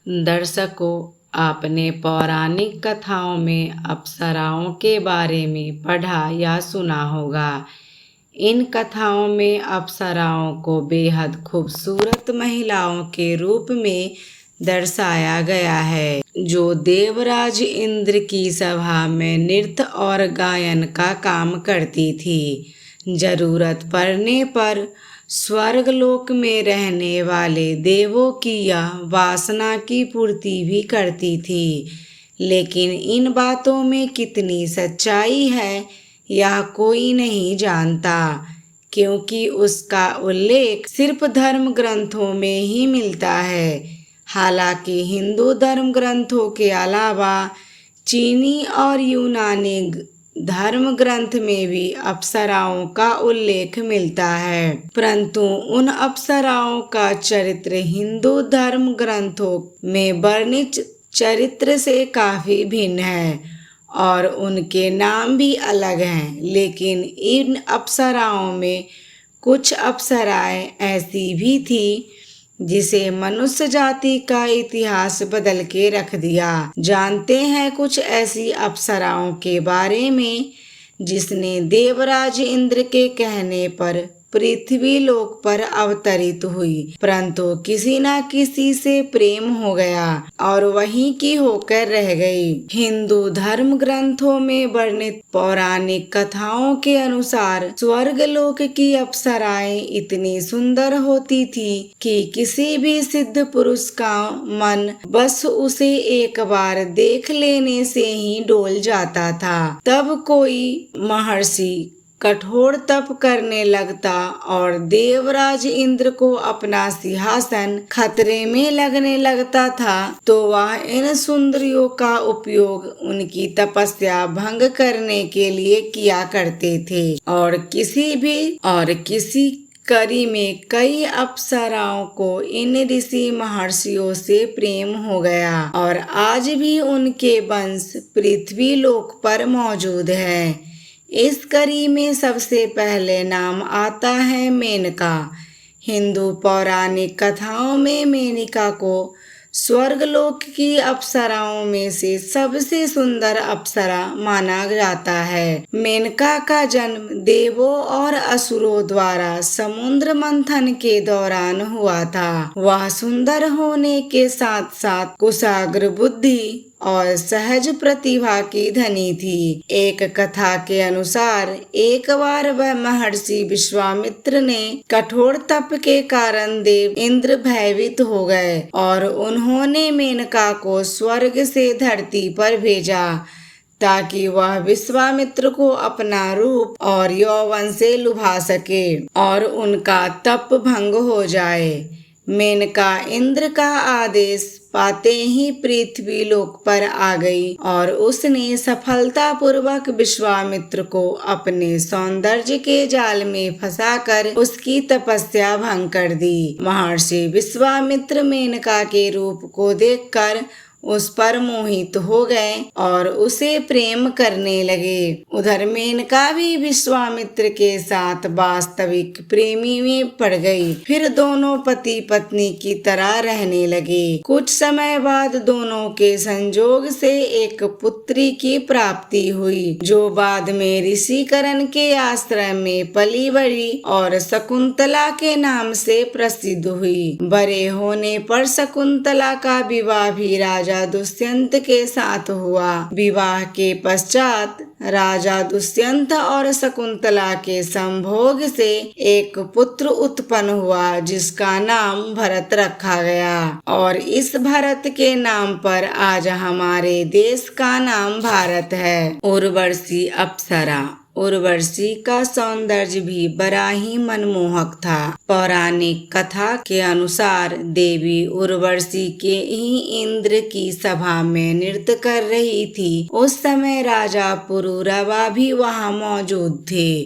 दर्शकों, आपने पौराणिक कथाओं में अप्सराओं के बारे में पढ़ा या सुना होगा। इन कथाओं में अप्सराओं को बेहद खूबसूरत महिलाओं के रूप में दर्शाया गया है, जो देवराज इंद्र की सभा में नृत्य और गायन का काम करती थी। जरूरत पड़ने पर स्वर्गलोक में रहने वाले देवों की यह वासना की पूर्ति भी करती थी। लेकिन इन बातों में कितनी सच्चाई है, यह कोई नहीं जानता, क्योंकि उसका उल्लेख सिर्फ धर्म ग्रंथों में ही मिलता है। हालांकि हिंदू धर्म ग्रंथों के अलावा चीनी और यूनानी धर्म ग्रंथ में भी अप्सराओं का उल्लेख मिलता है, परंतु उन अप्सराओं का चरित्र हिंदू धर्म ग्रंथों में वर्णित चरित्र से काफी भिन्न है और उनके नाम भी अलग हैं। लेकिन इन अप्सराओं में कुछ अप्सराएं ऐसी भी थी जिसे मनुष्य जाति का इतिहास बदल के रख दिया। जानते हैं कुछ ऐसी अप्सराओं के बारे में जिसने देवराज इंद्र के कहने पर पृथ्वी लोक पर अवतरित हुई, परंतु किसी न किसी से प्रेम हो गया और वहीं की होकर रह गई। हिंदू धर्म ग्रंथों में वर्णित पौराणिक कथाओं के अनुसार स्वर्गलोक की अप्सराएं इतनी सुंदर होती थी कि किसी भी सिद्ध पुरुष का मन बस उसे एक बार देख लेने से ही डोल जाता था। तब कोई महर्षि कठोर तप करने लगता और देवराज इंद्र को अपना सिंहासन खतरे में लगने लगता था, तो वह इन सुंदरियों का उपयोग उनकी तपस्या भंग करने के लिए किया करते थे। और किसी कड़ी में कई अप्सराओं को इन ऋषि महर्षियों से प्रेम हो गया और आज भी उनके वंश पृथ्वी लोक पर मौजूद है। इस कड़ी में सबसे पहले नाम आता है मेनका। हिंदू पौराणिक कथाओं में मेनका को स्वर्गलोक की अप्सराओं में से सबसे सुंदर अप्सरा माना जाता है। मेनका का जन्म देवों और असुरों द्वारा समुद्र मंथन के दौरान हुआ था। वह सुंदर होने के साथ साथ कुशाग्र बुद्धि और सहज प्रतिभा की धनी थी। एक कथा के अनुसार एक बार वह महर्षि विश्वामित्र ने कठोर तप के कारण देव इंद्र भयभीत हो गए और उन्होंने मेनका को स्वर्ग से धरती पर भेजा ताकि वह विश्वामित्र को अपना रूप और यौवन से लुभा सके और उनका तप भंग हो जाए। मेनका इंद्र का आदेश पाते ही पृथ्वी लोक पर आ गई और उसने सफलतापूर्वक विश्वामित्र को अपने सौंदर्य के जाल में फंसाकर उसकी तपस्या भंग कर दी। महर्षि विश्वामित्र मेनका के रूप को देखकर उस पर मोहित हो गए और उसे प्रेम करने लगे। उधर मेनका भी विश्वामित्र के साथ वास्तविक प्रेमी में पड़ गई। फिर दोनों पति पत्नी की तरह रहने लगे। कुछ समय बाद दोनों के संजोग से एक पुत्री की प्राप्ति हुई, जो बाद में ऋषिकरण के आश्रम में पली बढ़ी और शकुंतला के नाम से प्रसिद्ध हुई। बड़े होने पर शकुंतला का विवाह भी राजा दुष्यंत के साथ हुआ। विवाह के पश्चात राजा दुष्यंत और शकुंतला के संभोग से एक पुत्र उत्पन्न हुआ, जिसका नाम भरत रखा गया और इस भरत के नाम पर आज हमारे देश का नाम भारत है। उर्वशी अप्सरा। उर्वशी का सौंदर्य भी बड़ा ही मनमोहक था। पौराणिक कथा के अनुसार देवी उर्वशी के ही इंद्र की सभा में नृत्य कर रही थी। उस समय राजा पुरूरवा भी वहां मौजूद थे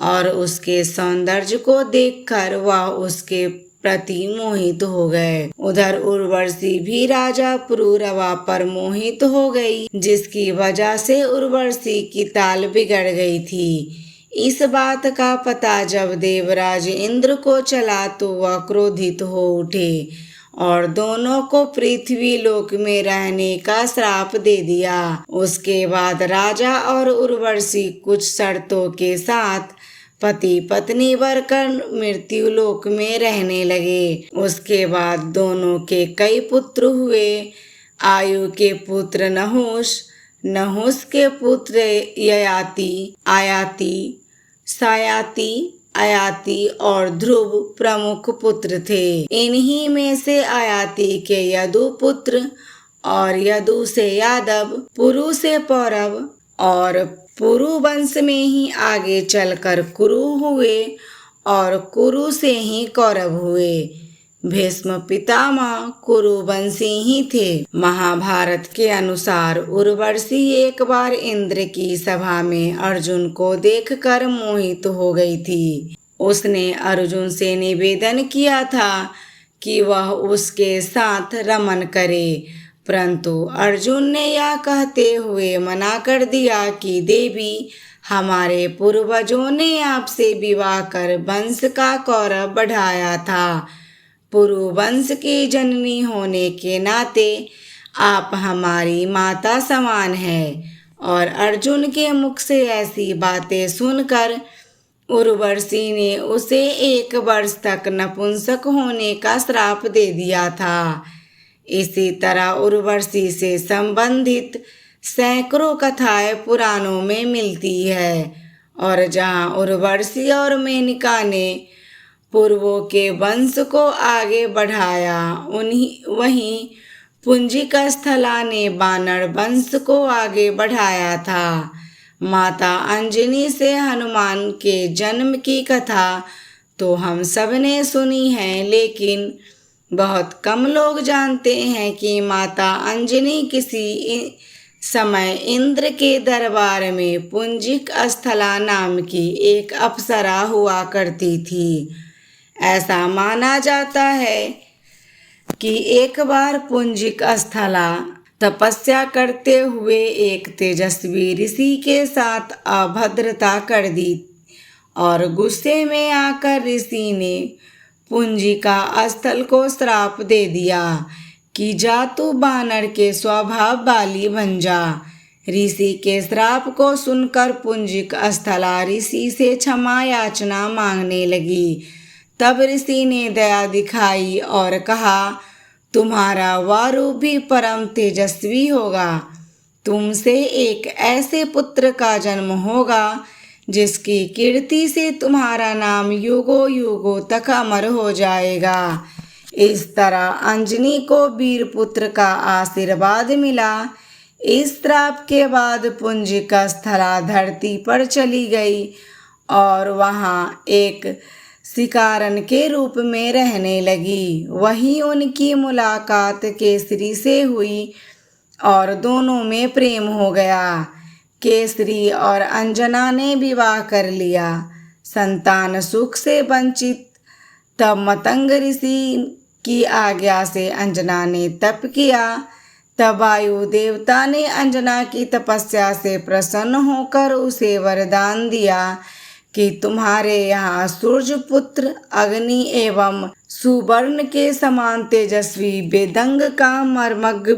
और उसके सौंदर्य को देखकर वह उसके प्रति मोहित हो गए। उधर उर्वशी भी राजा पुरूरवा पर मोहित हो गई, जिसकी वजह से उर्वशी की ताल बिगड़ गई थी। इस बात का पता जब देवराज इंद्र को चला तो वह क्रोधित हो उठे और दोनों को पृथ्वी लोक में रहने का श्राप दे दिया। उसके बाद राजा और उर्वशी कुछ शर्तों के साथ पति पत्नी बनकर मृत्यु लोक में रहने लगे। उसके बाद दोनों के कई पुत्र हुए। आयु के पुत्र नहुष, नहुष के पुत्र ययाति, आयाति, सायाति, आयाति और ध्रुव प्रमुख पुत्र थे। इन्हीं में से आयाति के यदु पुत्र और यदु से यादव, पुरु से पौरव और पुरु वंश में ही आगे चलकर कुरु हुए और कुरु से ही कौरव हुए। भीष्म पितामह कुरुवंशी ही थे। महाभारत के अनुसार उर्वशी एक बार इंद्र की सभा में अर्जुन को देखकर मोहित हो गई थी। उसने अर्जुन से निवेदन किया था कि वह उसके साथ रमन करे, परंतु अर्जुन ने यह कहते हुए मना कर दिया कि देवी, हमारे पूर्वजों ने आपसे विवाह कर वंश का गौरव बढ़ाया था। पुरु वंश की जननी होने के नाते आप हमारी माता समान हैं। और अर्जुन के मुख से ऐसी बातें सुनकर उर्वशी ने उसे 1 वर्ष तक नपुंसक होने का श्राप दे दिया था। इसी तरह उर्वशी से संबंधित सैकड़ों कथाएं पुराणों में मिलती है। और जहाँ उर्वशी और मेनका ने पूर्वों के वंश को आगे बढ़ाया, वहीं पुंजिक स्थला ने बानर वंश को आगे बढ़ाया था। माता अंजनी से हनुमान के जन्म की कथा तो हम सब ने सुनी है, लेकिन बहुत कम लोग जानते हैं कि माता अंजनी किसी समय इंद्र के दरबार में पुंजिक स्थला नाम की एक अप्सरा हुआ करती थी। ऐसा माना जाता है कि एक बार पुंजिक स्थला तपस्या करते हुए एक तेजस्वी ऋषि के साथ अभद्रता कर दी और गुस्से में आकर ऋषि ने पुंजिका स्थल को श्राप दे दिया कि जा तू बानर के स्वभाव वाली बन जा। ऋषि के श्राप को सुनकर पुंजिक स्थला ऋषि से क्षमा याचना मांगने लगी। तब ऋषि ने दया दिखाई और कहा, तुम्हारा वारु भी परम तेजस्वी होगा। तुमसे एक ऐसे पुत्र का जन्म होगा जिसकी कीर्ति से तुम्हारा नाम युगों युगों तक अमर हो जाएगा। इस तरह अंजनी को वीर पुत्र का आशीर्वाद मिला। इस श्राप के बाद पुंजिका स्थला धरती पर चली गई और वहाँ एक शिकारन के रूप में रहने लगी। वहीं उनकी मुलाकात केसरी से हुई और दोनों में प्रेम हो गया। केसरी और अंजना ने विवाह कर लिया। संतान सुख से वंचित तब मतंग ऋषि की आज्ञा से अंजना ने तप किया। तब वायु देवता ने अंजना की तपस्या से प्रसन्न होकर उसे वरदान दिया कि तुम्हारे यहाँ सूर्य पुत्र अग्नि एवं सुवर्ण के समान तेजस्वी वेदंग का मर्मज्ञ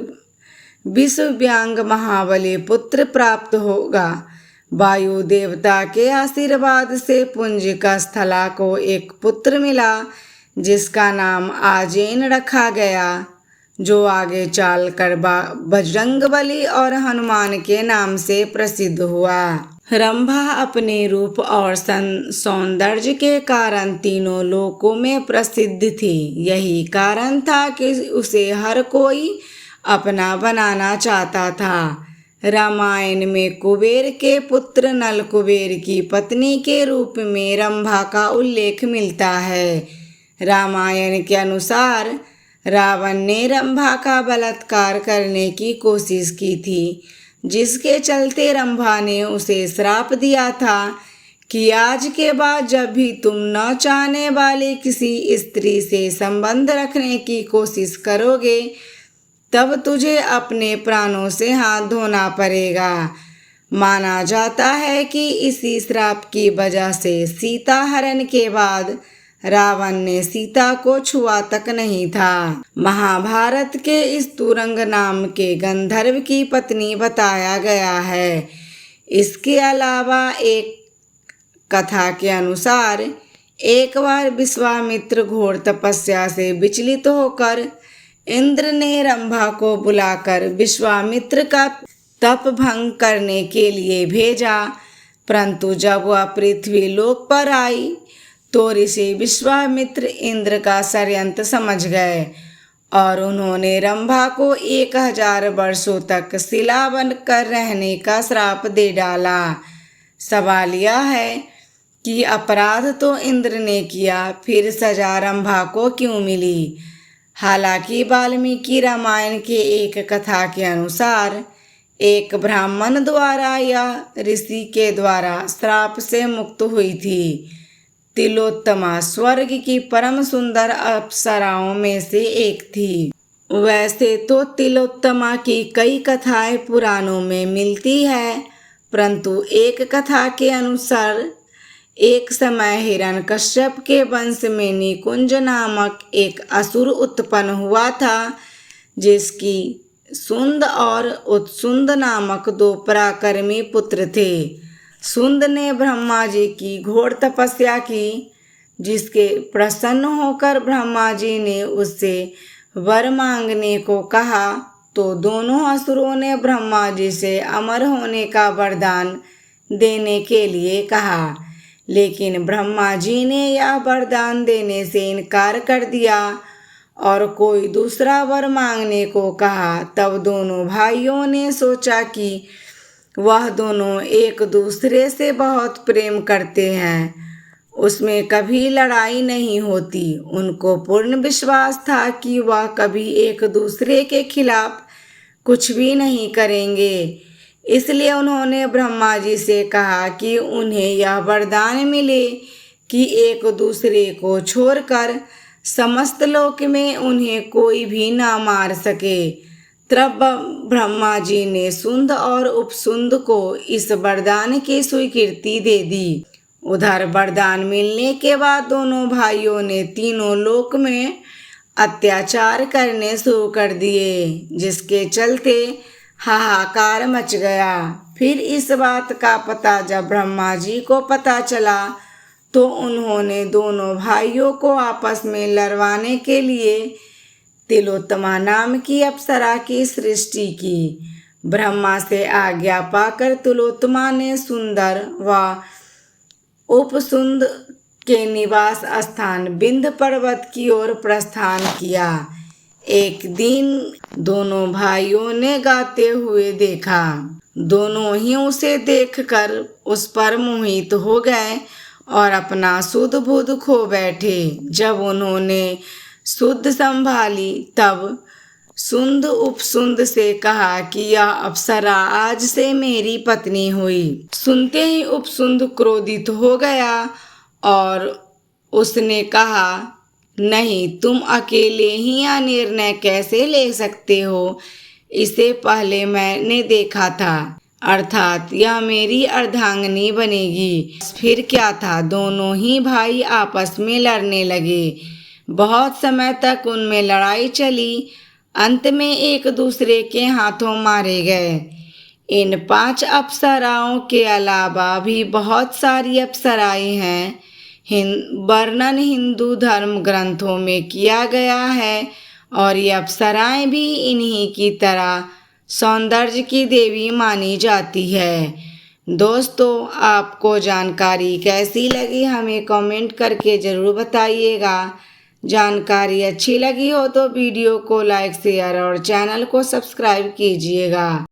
विश्वव्यांग महाबली पुत्र प्राप्त होगा। वायु देवता के आशीर्वाद से पुंजिका स्थला को एक पुत्र मिला जिसका नाम आजेन रखा गया, जो आगे चलकर बजरंगबली और हनुमान के नाम से प्रसिद्ध हुआ। रंभा अपने रूप और सौंदर्य के कारण तीनों लोकों में प्रसिद्ध थी। यही कारण था कि उसे हर कोई अपना बनाना चाहता था। रामायण में कुबेर के पुत्र नल कुबेर की पत्नी के रूप में रंभा का उल्लेख मिलता है। रामायण के अनुसार रावण ने रंभा का बलात्कार करने की कोशिश की थी, जिसके चलते रंभा ने उसे श्राप दिया था कि आज के बाद जब भी तुम न चाहने वाली किसी स्त्री से संबंध रखने की कोशिश करोगे, तब तुझे अपने प्राणों से हाथ धोना पड़ेगा। माना जाता है कि इसी श्राप की वजह से सीता हरण के बाद रावण ने सीता को छुआ तक नहीं था। महाभारत के इस तुरंग नाम के गंधर्व की पत्नी बताया गया है। इसके अलावा एक कथा के अनुसार एक बार विश्वामित्र घोर तपस्या से विचलित होकर इंद्र ने रंभा को बुलाकर विश्वामित्र का तप भंग करने के लिए भेजा, परंतु जब वह पृथ्वी लोक पर आई तो ऋषि विश्वामित्र इंद्र का षड्यंत्र समझ गए और उन्होंने रंभा को 1000 वर्षों तक शिला बनकर रहने का श्राप दे डाला। सवाल यह है कि अपराध तो इंद्र ने किया, फिर सजा रंभा को क्यों मिली? हालांकि वाल्मीकि रामायण के एक कथा के अनुसार एक ब्राह्मण द्वारा या ऋषि के द्वारा श्राप से मुक्त हुई थी। तिलोत्तमा स्वर्ग की परम सुंदर अप्सराओं में से एक थी। वैसे तो तिलोत्तमा की कई कथाएं पुराणों में मिलती है, परंतु एक कथा के अनुसार एक समय हिरण्यकश्यप के वंश में निकुंज नामक एक असुर उत्पन्न हुआ था, जिसकी सुंद और उत्सुंद नामक 2 पराक्रमी पुत्र थे। सुंद ने ब्रह्मा जी की घोर तपस्या की, जिसके प्रसन्न होकर ब्रह्मा जी ने उससे वर मांगने को कहा, तो दोनों असुरों ने ब्रह्मा जी से अमर होने का वरदान देने के लिए कहा, लेकिन ब्रह्मा जी ने यह वरदान देने से इनकार कर दिया और कोई दूसरा वर मांगने को कहा। तब दोनों भाइयों ने सोचा कि वह दोनों एक दूसरे से बहुत प्रेम करते हैं, उसमें कभी लड़ाई नहीं होती। उनको पूर्ण विश्वास था कि वह कभी एक दूसरे के खिलाफ कुछ भी नहीं करेंगे। इसलिए उन्होंने ब्रह्मा जी से कहा कि उन्हें यह वरदान मिले कि एक दूसरे को छोड़कर समस्त लोक में उन्हें कोई भी ना मार सके। तब ब्रह्मा जी ने सुंद और उपसुंद को इस वरदान की स्वीकृति दे दी। उधर वरदान मिलने के बाद दोनों भाइयों ने तीनों लोक में अत्याचार करने शुरू कर दिए, जिसके चलते हाहाकार मच गया। फिर इस बात का पता जब ब्रह्मा जी को पता चला तो उन्होंने दोनों भाइयों को आपस में लड़वाने के लिए तिलोत्तमा नाम की अप्सरा की सृष्टि की। ब्रह्मा से आज्ञा पाकर तिलोत्तमा ने सुंदर व उपसुंद के निवास स्थान विंध्य पर्वत की ओर प्रस्थान किया। एक दिन दोनों भाइयों ने गाते हुए देखा। दोनों ही उसे देखकर उस पर मोहित हो गए और अपना सुध बुध खो बैठे। जब उन्होंने सुध संभाली तब सुंद उपसुंद से कहा कि यह अप्सरा आज से मेरी पत्नी हुई। सुनते ही उपसुंद क्रोधित हो गया और उसने कहा, नहीं, तुम अकेले ही यह निर्णय कैसे ले सकते हो? इसे पहले मैंने देखा था, अर्थात यह मेरी अर्धांगिनी बनेगी। फिर क्या था, दोनों ही भाई आपस में लड़ने लगे। बहुत समय तक उनमें लड़ाई चली। अंत में एक दूसरे के हाथों मारे गए। इन 5 अप्सराओं के अलावा भी बहुत सारी अप्सराएं हैं। वर्णन हिंदू धर्म ग्रंथों में किया गया है और ये अप्सराएं भी इन्हीं की तरह सौंदर्य की देवी मानी जाती है। दोस्तों, आपको जानकारी कैसी लगी हमें कमेंट करके ज़रूर बताइएगा। जानकारी अच्छी लगी हो तो वीडियो को लाइक शेयर और चैनल को सब्सक्राइब कीजिएगा।